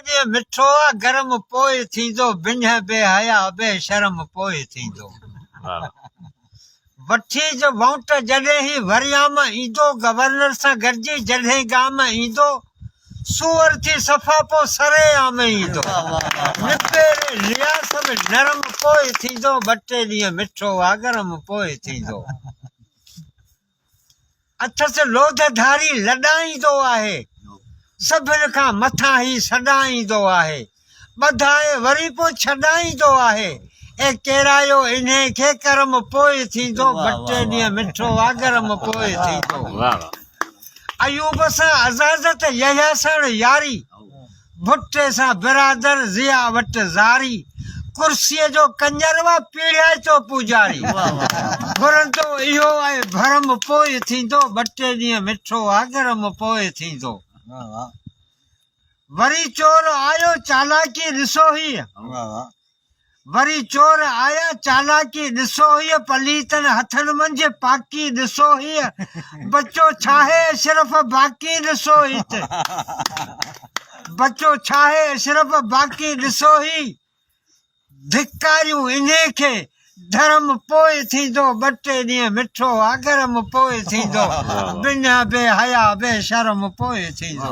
ॾींहं मिठो आ गरम पोइ थींदो बिन्ह बेहया बेशरम पोइ थींदो वठी जो वोट जॾहिं ही वरियाम ईंदो गवर्नर सां गॾिजी जॾहिं गाम ईंदो सूअर थी सफ़ा पो सरेआम ईंदो निपेरे रियासत नरम पोइ थींदो ॿ टे ॾींहं मिठो आ गरम पोइ थींदो अथस लोधधारी लॾाईंदो आहे सभिनि खां मथां ही सॾाईंदो आहे ॿधाए वरी पोइ छॾाईंदो आहे ए केरायो इन्हे खे करम पोइ थींदो ॿ टे ॾींहं मिठो आ गरम पोइ थींदो अयूब सां अज़ाज़त यहया सां यारी भुट्टे सां बिरादर ज़िया वटि ज़ारी कुर्सीअ जो कंजरवा पीढ़िया तो पुजारी घुरंदो इहो आहे भरम पोइ थींदो ॿ टे ॾींहं मिठो आ गरम पोइ थींदो वरी चोर आयो चालाकी ॾिसो ही वरी चोर आया चालाकी ॾिसो ही पलीतनि हथनि मंझि पाकी ॾिसो ही बच्चो छाहे अशरफ बाकी ॾिसो ही बच्चो छाहे अशरफ बाकी ॾिसो ही धिकारियूं इन्हे खे धर्म पोइ थींदो ॿ टे ॾींहं मिठो आ गरम पोइ थींदो बिना बेहया बेशरम पोइ थींदो